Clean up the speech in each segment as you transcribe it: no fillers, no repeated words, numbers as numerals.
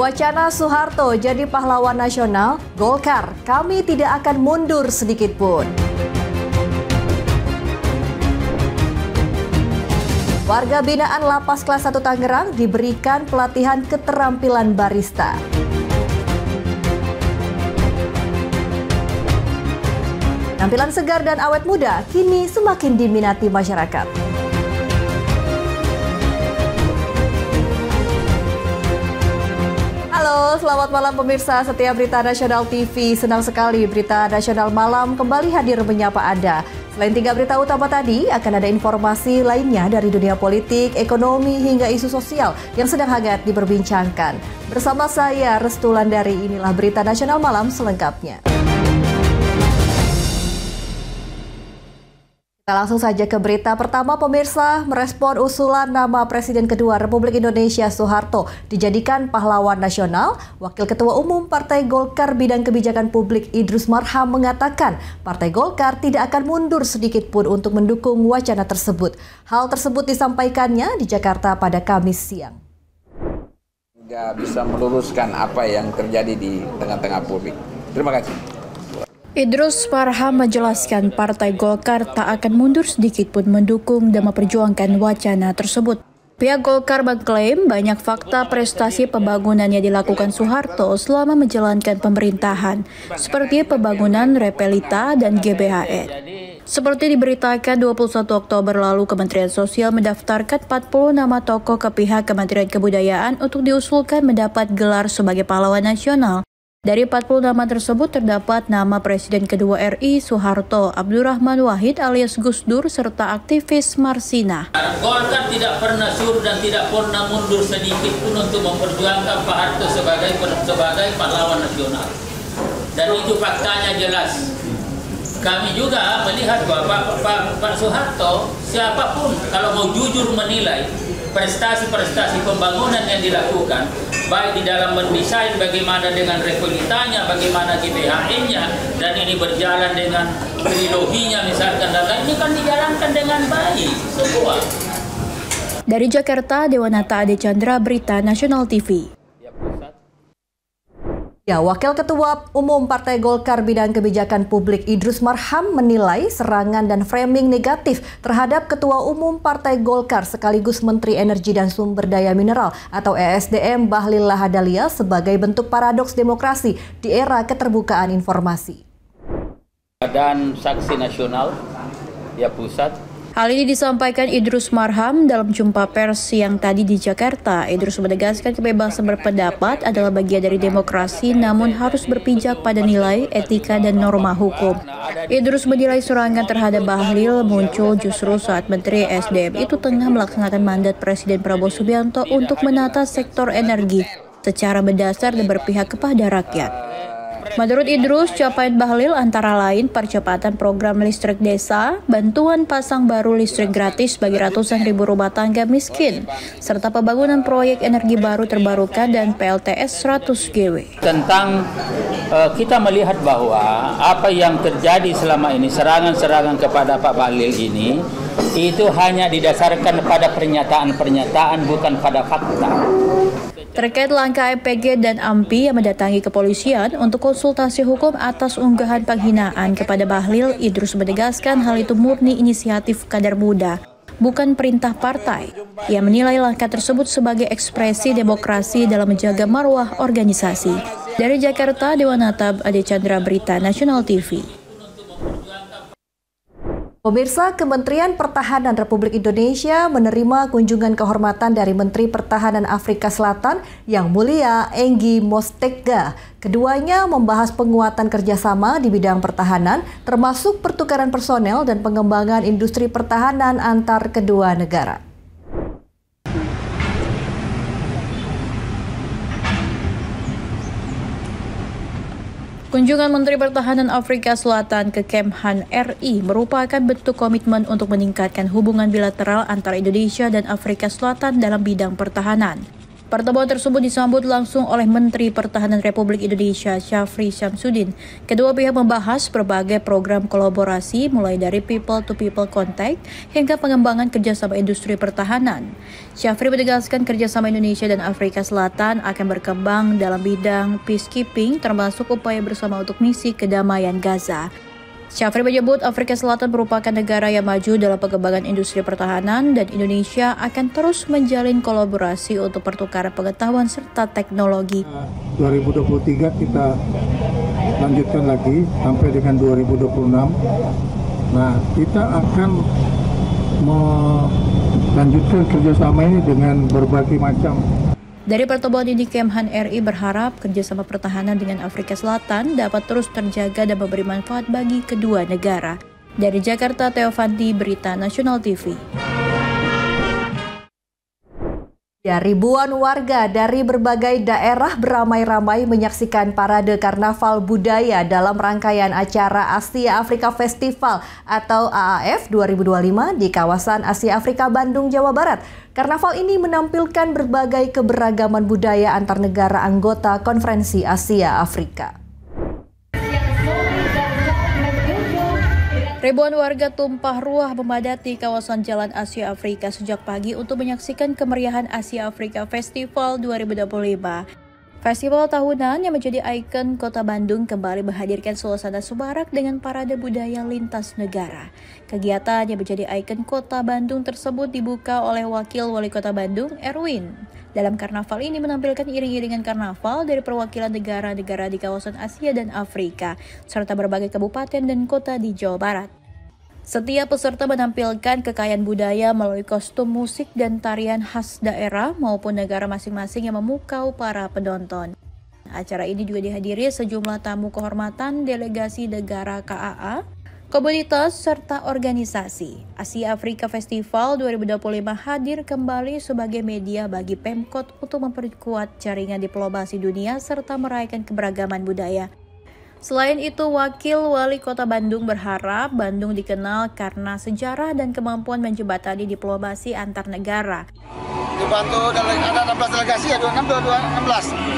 Wacana Soeharto jadi pahlawan nasional, Golkar, kami tidak akan mundur sedikit pun. Warga binaan Lapas Kelas 1 Tangerang diberikan pelatihan keterampilan barista. Tampilan segar dan awet muda kini semakin diminati masyarakat. Halo, selamat malam pemirsa setia Berita Nasional TV. Senang sekali Berita Nasional Malam kembali hadir menyapa Anda. Selain 3 berita utama tadi, akan ada informasi lainnya dari dunia politik, ekonomi, hingga isu sosial yang sedang hangat diperbincangkan. Bersama saya, Restu Landari, inilah Berita Nasional Malam selengkapnya. Kita langsung saja ke berita pertama, pemirsa. Merespon usulan nama Presiden kedua Republik Indonesia Soeharto dijadikan pahlawan nasional, Wakil Ketua Umum Partai Golkar Bidang Kebijakan Publik Idrus Marham mengatakan Partai Golkar tidak akan mundur sedikit pun untuk mendukung wacana tersebut. Hal tersebut disampaikannya di Jakarta pada Kamis siang. Nggak bisa meluruskan apa yang terjadi di tengah-tengah publik. Terima kasih. Idrus Marham menjelaskan Partai Golkar tak akan mundur sedikit pun mendukung dan memperjuangkan wacana tersebut. Pihak Golkar mengklaim banyak fakta prestasi pembangunan yang dilakukan Soeharto selama menjalankan pemerintahan, seperti pembangunan Repelita dan GBHN. Seperti diberitakan 21 Oktober lalu, Kementerian Sosial mendaftarkan 40 nama tokoh ke pihak Kementerian Kebudayaan untuk diusulkan mendapat gelar sebagai pahlawan nasional. Dari 40 nama tersebut terdapat nama Presiden kedua RI Soeharto, Abdurrahman Wahid alias Gus Dur, serta aktivis Marsina. Golkar tidak pernah sur dan tidak pernah mundur sedikit pun untuk memperjuangkan Pak Harto sebagai pahlawan nasional. Dan itu faktanya jelas. Kami juga melihat bahwa Pak Soeharto, siapapun kalau mau jujur menilai prestasi-prestasi pembangunan yang dilakukan, baik di dalam mendesain bagaimana dengan Repelitanya, bagaimana GBHN-nya, dan ini berjalan dengan triloginya misalkan, dan lainnya kan dijalankan dengan baik semua. Dari Jakarta, Dewanata Ade Chandra, Berita Nasional TV. Ya, Wakil Ketua Umum Partai Golkar Bidang Kebijakan Publik Idrus Marham menilai serangan dan framing negatif terhadap Ketua Umum Partai Golkar sekaligus Menteri Energi dan Sumber Daya Mineral atau ESDM Bahlil Lahadalia sebagai bentuk paradoks demokrasi di era keterbukaan informasi. Dan saksi nasional, ya pusat. Hal ini disampaikan Idrus Marham dalam jumpa pers yang tadi di Jakarta. Idrus menegaskan kebebasan berpendapat adalah bagian dari demokrasi, namun harus berpijak pada nilai, etika, dan norma hukum. Idrus menilai serangan terhadap Bahlil muncul justru saat Menteri SDM itu tengah melaksanakan mandat Presiden Prabowo Subianto untuk menata sektor energi secara mendasar dan berpihak kepada rakyat. Menurut Idrus, capaian Bahlil antara lain percepatan program listrik desa, bantuan pasang baru listrik gratis bagi ratusan ribu rumah tangga miskin, serta pembangunan proyek energi baru terbarukan dan PLTS 100 GW. Tentang kita melihat bahwa apa yang terjadi selama ini, serangan-serangan kepada Pak Bahlil ini, itu hanya didasarkan pada pernyataan-pernyataan, bukan pada fakta. Terkait langkah MPG dan AMPI yang mendatangi kepolisian untuk konsultasi hukum atas unggahan penghinaan kepada Bahlil, Idrus menegaskan hal itu murni inisiatif kader muda, bukan perintah partai. Ia menilai langkah tersebut sebagai ekspresi demokrasi dalam menjaga marwah organisasi. Dari Jakarta, Dewanata Ade Chandra, Berita Nasional TV. Pemirsa, Kementerian Pertahanan Republik Indonesia menerima kunjungan kehormatan dari Menteri Pertahanan Afrika Selatan Yang Mulia Enggi Mostega. Keduanya membahas penguatan kerjasama di bidang pertahanan, termasuk pertukaran personel dan pengembangan industri pertahanan antar kedua negara. Kunjungan Menteri Pertahanan Afrika Selatan ke Kemhan RI merupakan bentuk komitmen untuk meningkatkan hubungan bilateral antara Indonesia dan Afrika Selatan dalam bidang pertahanan. Pertemuan tersebut disambut langsung oleh Menteri Pertahanan Republik Indonesia Syafri Syamsuddin. Kedua pihak membahas berbagai program kolaborasi mulai dari people-to-people contact hingga pengembangan kerjasama industri pertahanan. Syafri menegaskan kerjasama Indonesia dan Afrika Selatan akan berkembang dalam bidang peacekeeping termasuk upaya bersama untuk misi kedamaian Gaza. Syafri menyebut Afrika Selatan merupakan negara yang maju dalam pengembangan industri pertahanan dan Indonesia akan terus menjalin kolaborasi untuk pertukaran pengetahuan serta teknologi. 2023 kita lanjutkan lagi sampai dengan 2026. Nah, kita akan melanjutkan kerjasama ini dengan berbagai macam. Dari pertemuan ini, Kemhan RI berharap kerjasama pertahanan dengan Afrika Selatan dapat terus terjaga dan memberi manfaat bagi kedua negara. Dari Jakarta, Theo Fandi, Berita Nasional TV. Ya, ribuan warga dari berbagai daerah beramai-ramai menyaksikan Parade Karnaval Budaya dalam rangkaian acara Asia Afrika Festival atau AAF 2025 di kawasan Asia Afrika Bandung, Jawa Barat. Karnaval ini menampilkan berbagai keberagaman budaya antar negara anggota Konferensi Asia Afrika. Ribuan warga tumpah ruah memadati kawasan Jalan Asia Afrika sejak pagi untuk menyaksikan kemeriahan Asia Afrika Festival 2025. Festival tahunan yang menjadi ikon Kota Bandung kembali menghadirkan suasana semarak dengan parade budaya lintas negara. Kegiatan yang menjadi ikon Kota Bandung tersebut dibuka oleh Wakil Wali Kota Bandung, Erwin. Dalam karnaval ini menampilkan iring-iringan karnaval dari perwakilan negara-negara di kawasan Asia dan Afrika, serta berbagai kabupaten dan kota di Jawa Barat. Setiap peserta menampilkan kekayaan budaya melalui kostum musik dan tarian khas daerah maupun negara masing-masing yang memukau para penonton. Acara ini juga dihadiri sejumlah tamu kehormatan delegasi negara KAA, komunitas, serta organisasi. Asia Afrika Festival 2025 hadir kembali sebagai media bagi Pemkot untuk memperkuat jaringan diplomasi dunia serta merayakan keberagaman budaya. Selain itu, Wakil Wali Kota Bandung berharap Bandung dikenal karena sejarah dan kemampuan menjembatani diplomasi antar negara. Dibantu ada 16 delegasi ya, 16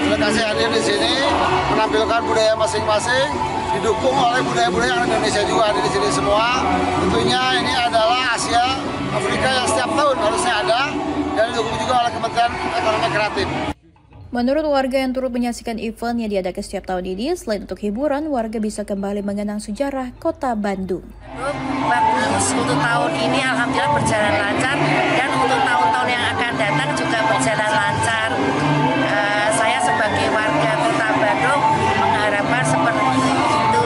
delegasi hadir di sini menampilkan budaya masing-masing, didukung oleh budaya-budaya Indonesia juga ada di sini semua. Tentunya ini adalah Asia Afrika yang setiap tahun harusnya ada dan didukung juga oleh Kementerian Ekonomi Kreatif. Menurut warga yang turut menyaksikan event yang diadakan setiap tahun ini, selain untuk hiburan, warga bisa kembali mengenang sejarah Kota Bandung. Untuk tahun ini alhamdulillah berjalan lancar dan untuk tahun-tahun yang akan datang juga berjalan lancar. Saya sebagai warga Kota Bandung mengharapkan seperti itu.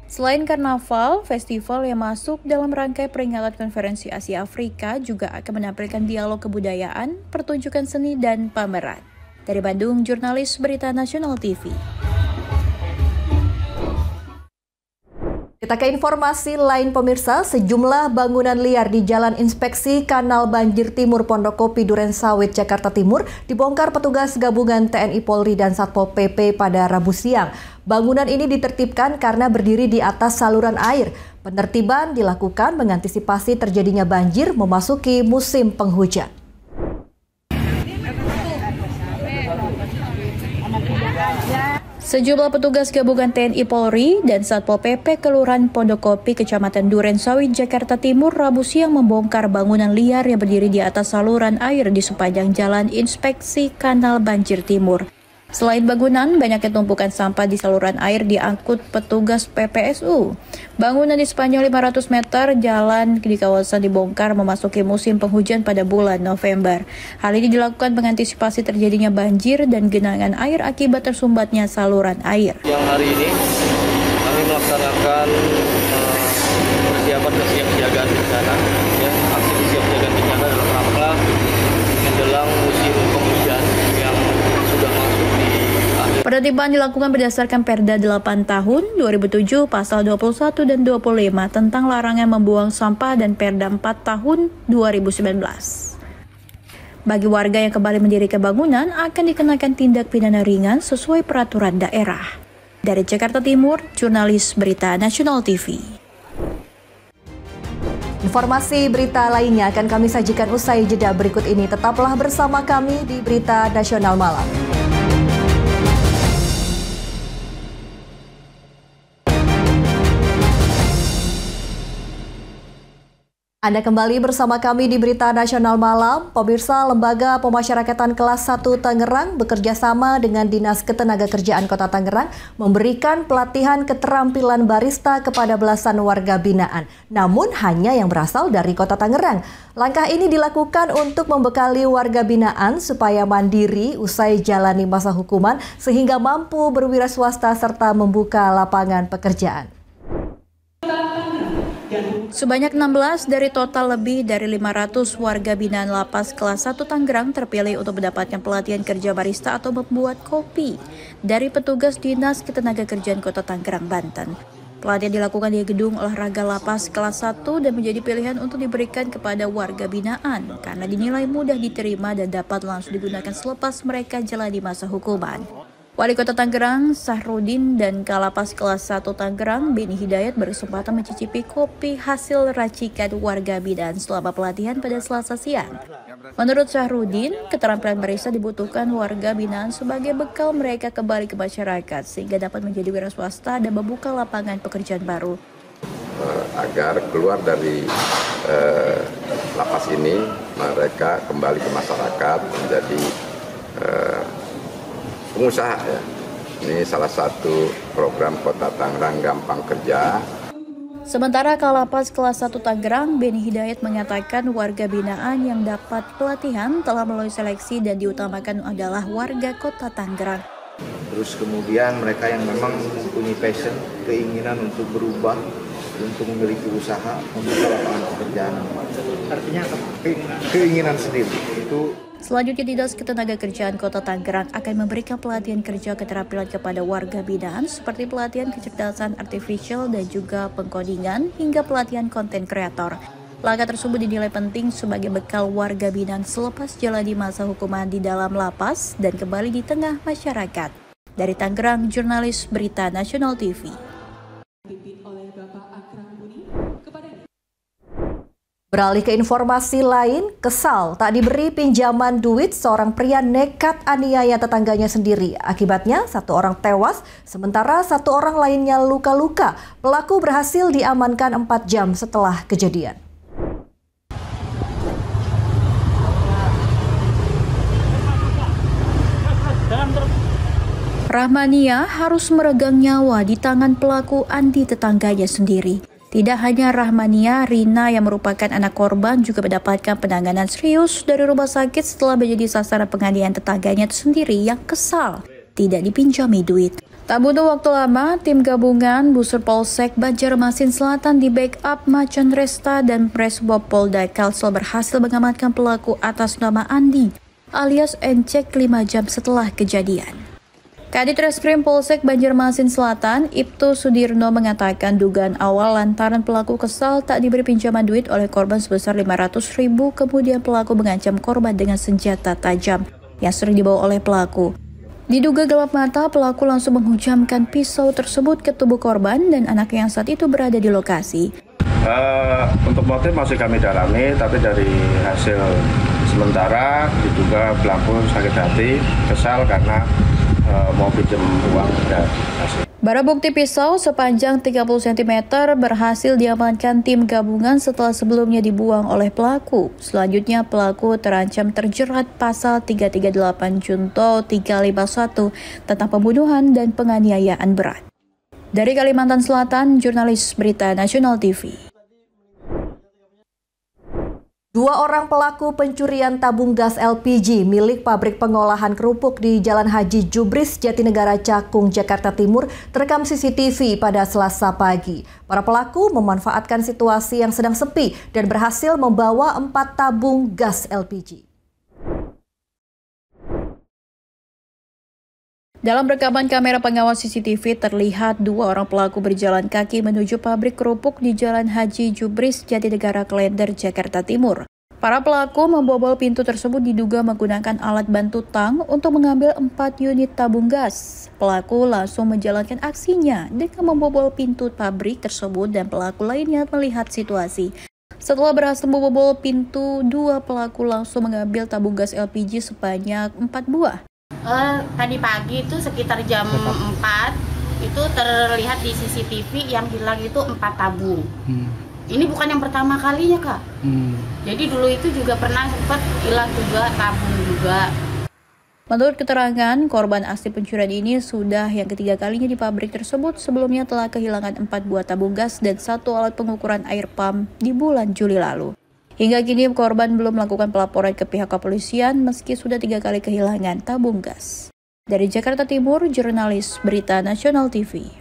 Selain karnaval, festival yang masuk dalam rangkai peringatan Konferensi Asia Afrika juga akan menampilkan dialog kebudayaan, pertunjukan seni, dan pameran. Dari Bandung, jurnalis Berita Nasional TV. Kita ke informasi lain pemirsa, sejumlah bangunan liar di Jalan Inspeksi Kanal Banjir Timur Pondokopi Durensawit, Jakarta Timur dibongkar petugas gabungan TNI Polri dan Satpol PP pada Rabu siang. Bangunan ini ditertibkan karena berdiri di atas saluran air. Penertiban dilakukan mengantisipasi terjadinya banjir memasuki musim penghujan. Sejumlah petugas gabungan TNI Polri dan Satpol PP Kelurahan Pondokopi, Kecamatan Durensawit, Jakarta Timur, Rabu siang membongkar bangunan liar yang berdiri di atas saluran air di sepanjang Jalan Inspeksi Kanal Banjir Timur. Selain bangunan, banyaknya tumpukan sampah di saluran air diangkut petugas PPSU. Bangunan di sepanjang 500 meter jalan di kawasan dibongkar memasuki musim penghujan pada bulan November. Hal ini dilakukan mengantisipasi terjadinya banjir dan genangan air akibat tersumbatnya saluran air. Yang hari ini kami melaksanakan persiapan kesiapsiagaan bencana. Aksi kesiapsiagaan bencana dalam rangka menjelang musim penghujan yang sudah masuk di akhir. Penertiban dilakukan berdasarkan Perda 8 tahun 2007 pasal 21 dan 25 tentang larangan membuang sampah dan Perda 4 tahun 2019. Bagi warga yang kembali mendirikan bangunan akan dikenakan tindak pidana ringan sesuai peraturan daerah. Dari Jakarta Timur, jurnalis Berita Nasional TV. Informasi berita lainnya akan kami sajikan usai jeda berikut ini. Tetaplah bersama kami di Berita Nasional Malam. Anda kembali bersama kami di Berita Nasional Malam. Pemirsa, Lembaga Pemasyarakatan Kelas 1 Tangerang bekerja sama dengan Dinas Ketenagakerjaan Kota Tangerang memberikan pelatihan keterampilan barista kepada belasan warga binaan. Namun hanya yang berasal dari Kota Tangerang. Langkah ini dilakukan untuk membekali warga binaan supaya mandiri usai jalani masa hukuman sehingga mampu berwirausaha serta membuka lapangan pekerjaan. Sebanyak 16 dari total lebih dari 500 warga binaan Lapas Kelas 1 Tangerang terpilih untuk mendapatkan pelatihan kerja barista atau membuat kopi dari petugas Dinas Ketenagakerjaan Kota Tangerang, Banten. Pelatihan dilakukan di Gedung Olahraga Lapas Kelas 1 dan menjadi pilihan untuk diberikan kepada warga binaan karena dinilai mudah diterima dan dapat langsung digunakan selepas mereka jalani masa hukuman. Wali Kota Tangerang, Sahrudin, dan Kalapas Kelas 1 Tangerang, Beni Hidayat berkesempatan mencicipi kopi hasil racikan warga binaan selama pelatihan pada Selasa siang. Menurut Sahrudin, keterampilan barista dibutuhkan warga binaan sebagai bekal mereka kembali ke masyarakat sehingga dapat menjadi wira swasta dan membuka lapangan pekerjaan baru. Agar keluar dari lapas ini, mereka kembali ke masyarakat menjadi pengusaha ya. Ini salah satu program Kota Tangerang Gampang Kerja. Sementara Kalapas Kelas 1 Tangerang, Beni Hidayat mengatakan warga binaan yang dapat pelatihan telah melalui seleksi dan diutamakan adalah warga Kota Tangerang. Terus kemudian mereka yang memang mempunyai passion, keinginan untuk berubah, untuk memiliki usaha, membuka lapangan pekerjaan. Artinya keinginan sendiri itu. Selanjutnya, Dinas Ketenagakerjaan Kota Tangerang akan memberikan pelatihan kerja keterampilan kepada warga binaan seperti pelatihan kecerdasan artifisial dan juga pengkodingan hingga pelatihan konten kreator. Langkah tersebut dinilai penting sebagai bekal warga binaan selepas jalani masa hukuman di dalam lapas dan kembali di tengah masyarakat. Dari Tangerang, jurnalis Berita Nasional TV. Beralih ke informasi lain, kesal tak diberi pinjaman duit, seorang pria nekat aniaya tetangganya sendiri. Akibatnya, satu orang tewas, sementara satu orang lainnya luka-luka. Pelaku berhasil diamankan 4 jam setelah kejadian. Rahmania harus meregang nyawa di tangan pelaku Andi tetangganya sendiri. Tidak hanya Rahmania, Rina yang merupakan anak korban juga mendapatkan penanganan serius dari rumah sakit setelah menjadi sasaran penganiayaan tetangganya sendiri yang kesal tidak dipinjami duit. Tak butuh waktu lama, tim gabungan Busur Polsek Banjarmasin Selatan di backup Macan Resta dan Presbob Polda Kalsel berhasil mengamankan pelaku atas nama Andi alias Encek 5 jam setelah kejadian. Kadit Reskrim Polsek Banjarmasin Selatan, Ibtu Sudirno mengatakan dugaan awal lantaran pelaku kesal tak diberi pinjaman duit oleh korban sebesar 500.000, kemudian pelaku mengancam korban dengan senjata tajam yang sering dibawa oleh pelaku. Diduga gelap mata, pelaku langsung menghujamkan pisau tersebut ke tubuh korban dan anak yang saat itu berada di lokasi. Untuk motif masih kami dalami, tapi dari hasil sementara diduga pelaku sakit hati, kesal karena mau pinjam uang dan hasil. Barang bukti pisau sepanjang 30 cm berhasil diamankan tim gabungan setelah sebelumnya dibuang oleh pelaku. Selanjutnya pelaku terancam terjerat pasal 338 Junto 351 tentang pembunuhan dan penganiayaan berat. Dari Kalimantan Selatan, jurnalis Berita Nasional TV. 2 orang pelaku pencurian tabung gas LPG milik pabrik pengolahan kerupuk di Jalan Haji Jubris, Jatinegara, Cakung, Jakarta Timur terekam CCTV pada Selasa pagi. Para pelaku memanfaatkan situasi yang sedang sepi dan berhasil membawa 4 tabung gas LPG. Dalam rekaman kamera pengawas CCTV terlihat 2 orang pelaku berjalan kaki menuju pabrik kerupuk di Jalan Haji Jubris, Jatinegara, Klender, Jakarta Timur. Para pelaku membobol pintu tersebut diduga menggunakan alat bantu tang untuk mengambil 4 unit tabung gas. Pelaku langsung menjalankan aksinya dengan membobol pintu pabrik tersebut dan pelaku lainnya melihat situasi. Setelah berhasil membobol pintu, 2 pelaku langsung mengambil tabung gas LPG sebanyak 4 buah. Tadi pagi itu sekitar jam 4 itu terlihat di CCTV yang hilang itu 4 tabung. Ini bukan yang pertama kalinya, Kak. Jadi dulu itu juga pernah sempat hilang juga tabung juga. Menurut keterangan, korban asli pencurian ini sudah yang ketiga kalinya di pabrik tersebut. Sebelumnya telah kehilangan 4 buah tabung gas dan 1 alat pengukuran air pump di bulan Juli lalu. Hingga kini korban belum melakukan pelaporan ke pihak kepolisian meski sudah 3 kali kehilangan tabung gas. Dari Jakarta Timur, jurnalis Berita Nasional TV.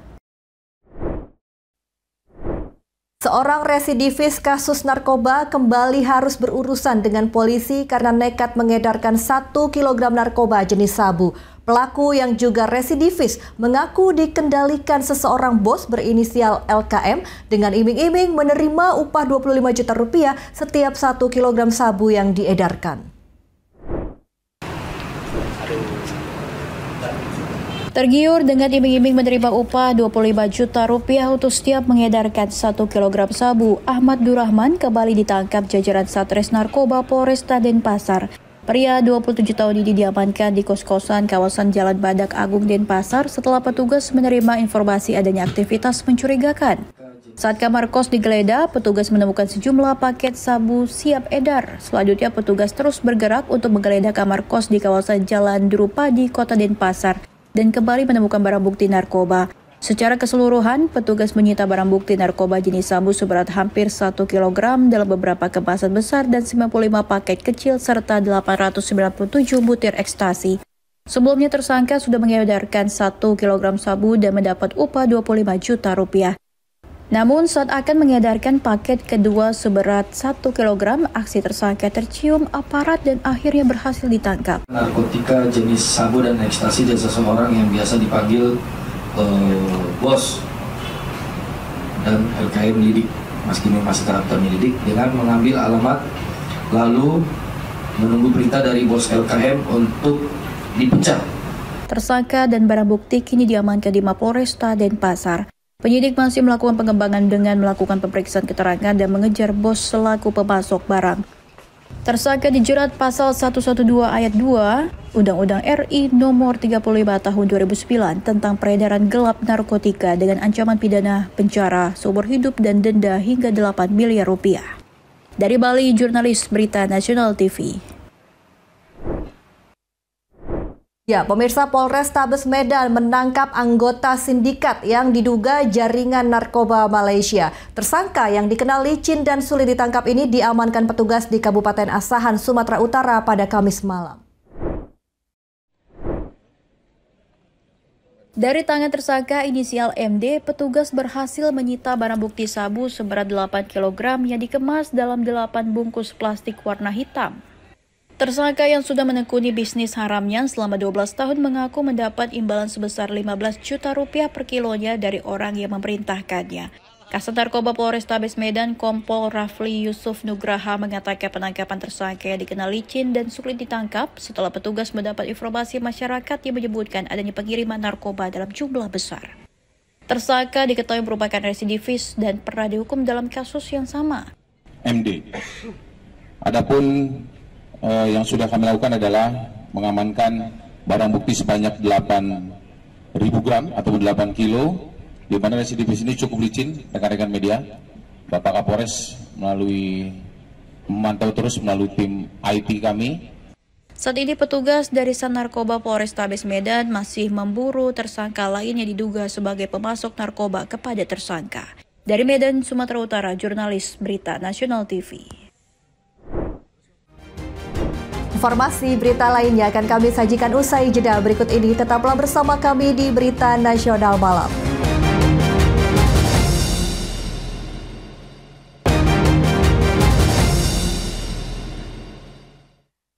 Seorang residivis kasus narkoba kembali harus berurusan dengan polisi karena nekat mengedarkan 1 kg narkoba jenis sabu. Pelaku yang juga residivis mengaku dikendalikan seseorang bos berinisial LKM dengan iming-iming menerima upah 25 juta rupiah setiap 1 kg sabu yang diedarkan. Tergiur dengan iming-iming menerima upah 25 juta rupiah untuk setiap mengedarkan 1 kg sabu, Ahmad Durrahman kembali ditangkap jajaran Satres Narkoba Polresta Denpasar. Pria 27 tahun ini diamankan di kos-kosan kawasan Jalan Badak Agung Denpasar setelah petugas menerima informasi adanya aktivitas mencurigakan. Saat kamar kos digeledah, petugas menemukan sejumlah paket sabu siap edar. Selanjutnya petugas terus bergerak untuk menggeledah kamar kos di kawasan Jalan Drupadi, Kota Denpasar, dan kembali menemukan barang bukti narkoba. Secara keseluruhan, petugas menyita barang bukti narkoba jenis sabu seberat hampir 1 kg dalam beberapa kemasan besar dan 95 paket kecil serta 897 butir ekstasi. Sebelumnya tersangka sudah mengedarkan 1 kg sabu dan mendapat upah 25 juta rupiah. Namun saat akan mengedarkan paket kedua seberat 1 kg, aksi tersangka tercium aparat dan akhirnya berhasil ditangkap. Narkotika jenis sabu dan ekstasi dari seseorang yang biasa dipanggil bos dan LKM lidik, meski masih tahap penyelidik, dengan mengambil alamat lalu menunggu perintah dari bos LKM untuk dipecat. Tersangka dan barang bukti kini diamankan di Mapolresta Denpasar. Penyidik masih melakukan pengembangan dengan melakukan pemeriksaan keterangan dan mengejar bos selaku pemasok barang. Tersangka dijerat pasal 112 ayat 2 Undang-Undang RI nomor 35 tahun 2009 tentang peredaran gelap narkotika dengan ancaman pidana penjara seumur hidup dan denda hingga 8 miliar rupiah. Dari Bali, jurnalis Berita Nasional TV. Ya, pemirsa, Polrestabes Medan menangkap anggota sindikat yang diduga jaringan narkoba Malaysia. Tersangka yang dikenal licin dan sulit ditangkap ini diamankan petugas di Kabupaten Asahan, Sumatera Utara pada Kamis malam. Dari tangan tersangka inisial MD, petugas berhasil menyita barang bukti sabu seberat 8 kg yang dikemas dalam 8 bungkus plastik warna hitam. Tersangka yang sudah menekuni bisnis haramnya selama 12 tahun mengaku mendapat imbalan sebesar 15 juta rupiah per kilonya dari orang yang memerintahkannya. Kasat Narkoba Polrestabes Medan Kompol Rafli Yusuf Nugraha mengatakan penangkapan tersangka yang dikenal licin dan sulit ditangkap setelah petugas mendapat informasi masyarakat yang menyebutkan adanya pengiriman narkoba dalam jumlah besar. Tersangka diketahui merupakan residivis dan pernah dihukum dalam kasus yang sama. MD. Adapun yang sudah kami lakukan adalah mengamankan barang bukti sebanyak 8.000 gram atau 8 kilo, di mana residivis ini cukup licin, rekan-rekan media. Bapak Kapolres memantau terus melalui tim IT kami. Saat ini petugas dari Sat Narkoba Polrestabes Medan masih memburu tersangka lain yang diduga sebagai pemasok narkoba kepada tersangka. Dari Medan, Sumatera Utara, jurnalis Berita Nasional TV. Informasi berita lainnya akan kami sajikan usai jeda berikut ini. Tetaplah bersama kami di Berita Nasional Malam.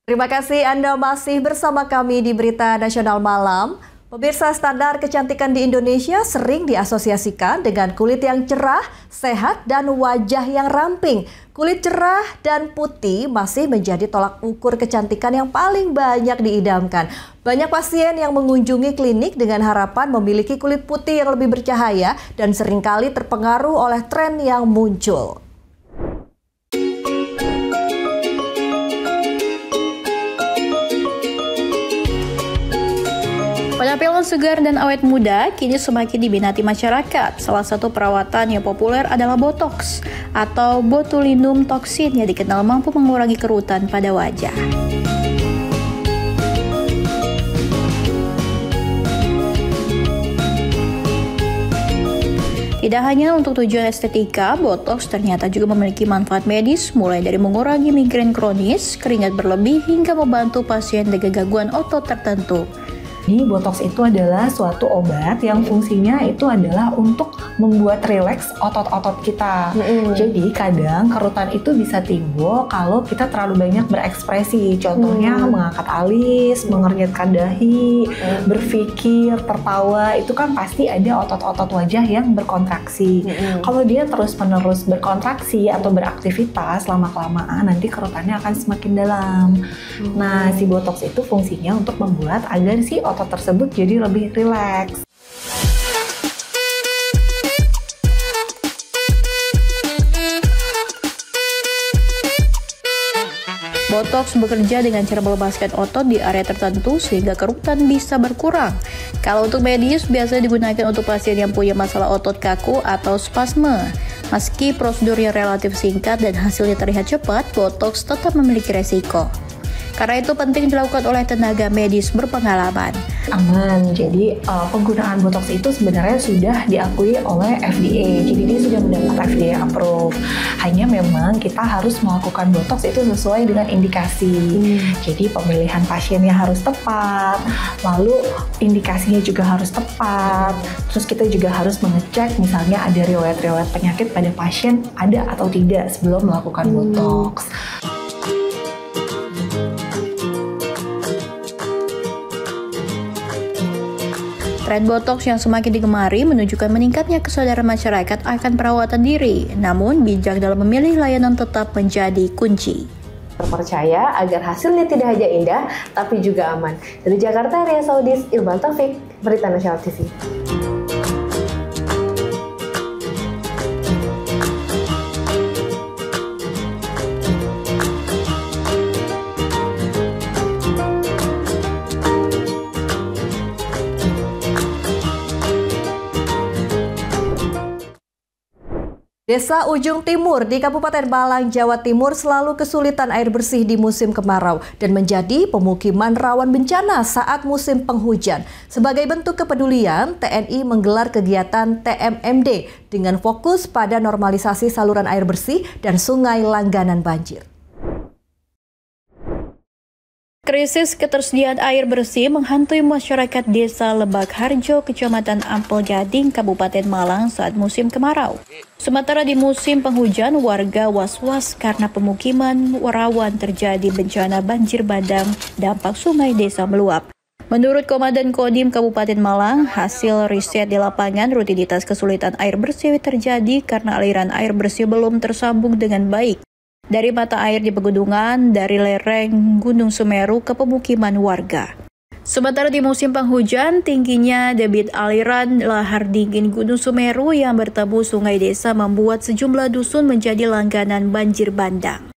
Terima kasih Anda masih bersama kami di Berita Nasional Malam. Pemirsa, standar kecantikan di Indonesia sering diasosiasikan dengan kulit yang cerah, sehat, dan wajah yang ramping. Kulit cerah dan putih masih menjadi tolak ukur kecantikan yang paling banyak diidamkan. Banyak pasien yang mengunjungi klinik dengan harapan memiliki kulit putih yang lebih bercahaya dan seringkali terpengaruh oleh tren yang muncul. Terkenal segar dan awet muda, kini semakin diminati masyarakat. Salah satu perawatan yang populer adalah botox atau botulinum toksin yang dikenal mampu mengurangi kerutan pada wajah. Tidak hanya untuk tujuan estetika, botox ternyata juga memiliki manfaat medis, mulai dari mengurangi migrain kronis, keringat berlebih, hingga membantu pasien dengan gangguan otot tertentu. Jadi botox itu adalah suatu obat yang fungsinya itu adalah untuk membuat rileks otot-otot kita. Jadi kadang kerutan itu bisa timbul kalau kita terlalu banyak berekspresi. Contohnya mengangkat alis, mengernyitkan dahi, berpikir, tertawa, itu kan pasti ada otot-otot wajah yang berkontraksi. Kalau dia terus-menerus berkontraksi atau beraktivitas lama-kelamaan, nanti kerutannya akan semakin dalam. Nah, si botox itu fungsinya untuk membuat agar si otot tersebut jadi lebih rileks. Botox bekerja dengan cara melepaskan otot di area tertentu sehingga kerutan bisa berkurang. Kalau untuk medis, biasanya digunakan untuk pasien yang punya masalah otot kaku atau spasme. Meski prosedurnya relatif singkat dan hasilnya terlihat cepat, botox tetap memiliki resiko. Karena itu penting dilakukan oleh tenaga medis berpengalaman. Aman, jadi penggunaan botox itu sebenarnya sudah diakui oleh FDA, jadi dia sudah mendapat FDA approve. Hanya memang kita harus melakukan botox itu sesuai dengan indikasi. Jadi pemilihan pasiennya harus tepat, lalu indikasinya juga harus tepat. Terus kita juga harus mengecek misalnya ada riwayat-riwayat penyakit pada pasien ada atau tidak sebelum melakukan botox. Tren botox yang semakin digemari menunjukkan meningkatnya kesadaran masyarakat akan perawatan diri. Namun, bijak dalam memilih layanan tetap menjadi kunci. Terpercaya agar hasilnya tidak hanya indah, tapi juga aman. Dari Jakarta, Ria Saudis, Ilban Taufik, Berita Nasional TV. Desa Ujung Timur di Kabupaten Malang, Jawa Timur selalu kesulitan air bersih di musim kemarau dan menjadi pemukiman rawan bencana saat musim penghujan. Sebagai bentuk kepedulian, TNI menggelar kegiatan TMMD dengan fokus pada normalisasi saluran air bersih dan sungai langganan banjir. Krisis ketersediaan air bersih menghantui masyarakat Desa Lebak Harjo, Kecamatan Ampel Gading, Kabupaten Malang saat musim kemarau. Sementara di musim penghujan, warga was-was karena pemukiman rawan terjadi bencana banjir bandang dampak sungai desa meluap. Menurut Komandan Kodim Kabupaten Malang, hasil riset di lapangan rutinitas kesulitan air bersih terjadi karena aliran air bersih belum tersambung dengan baik dari mata air di pegunungan, dari lereng Gunung Semeru ke pemukiman warga. Sementara di musim penghujan, tingginya debit aliran lahar dingin Gunung Semeru yang bertemu sungai desa membuat sejumlah dusun menjadi langganan banjir bandang.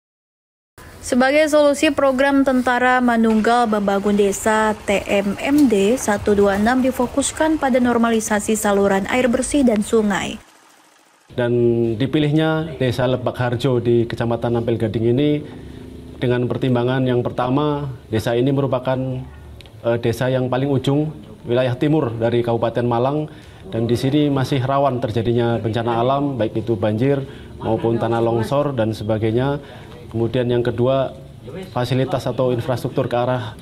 Sebagai solusi, program Tentara Manunggal Membangun Desa TMMD 126 difokuskan pada normalisasi saluran air bersih dan sungai. Dan dipilihnya Desa Lebak Harjo di Kecamatan Ampel Gading ini dengan pertimbangan yang pertama, desa ini merupakan desa yang paling ujung wilayah timur dari Kabupaten Malang dan di sini masih rawan terjadinya bencana alam baik itu banjir maupun tanah longsor dan sebagainya. Kemudian yang kedua, fasilitas atau infrastruktur ke arah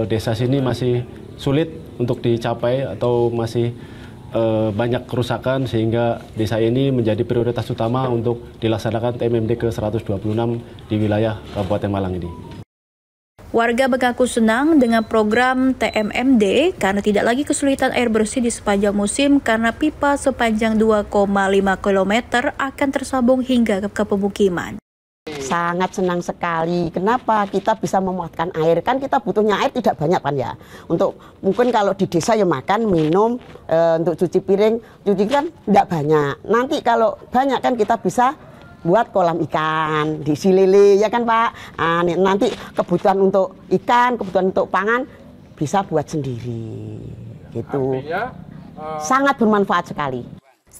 desa sini masih sulit untuk dicapai atau masih banyak kerusakan sehingga desa ini menjadi prioritas utama untuk dilaksanakan TMMD ke-126 di wilayah Kabupaten Malang ini. Warga mengaku senang dengan program TMMD karena tidak lagi kesulitan air bersih di sepanjang musim karena pipa sepanjang 2,5 km akan tersambung hingga ke pemukiman. Sangat senang sekali. Kenapa? Kita bisa memuatkan air. Kan kita butuhnya air tidak banyak kan ya. Untuk mungkin kalau di desa ya makan, minum, untuk cuci piring, cuci kan tidak banyak. Nanti kalau banyak kan kita bisa buat kolam ikan, diisi lele ya kan Pak. Nanti kebutuhan untuk ikan, kebutuhan untuk pangan bisa buat sendiri. Gitu. Sangat bermanfaat sekali.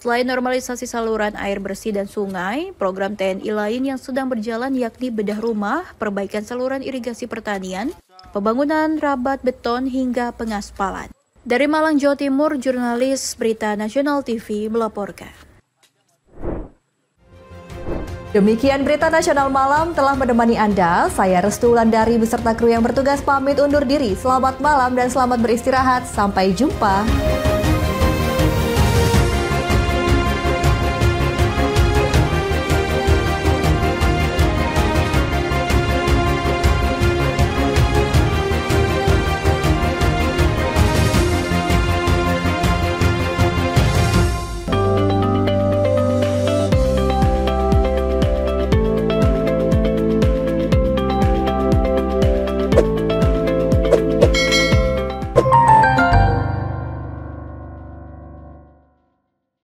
Selain normalisasi saluran air bersih dan sungai, program TNI lain yang sedang berjalan yakni bedah rumah, perbaikan saluran irigasi pertanian, pembangunan rabat beton hingga pengaspalan. Dari Malang, Jawa Timur, jurnalis Berita Nasional TV melaporkan. Demikian Berita Nasional Malam telah menemani Anda. Saya Restu Wulandari beserta kru yang bertugas pamit undur diri. Selamat malam dan selamat beristirahat. Sampai jumpa.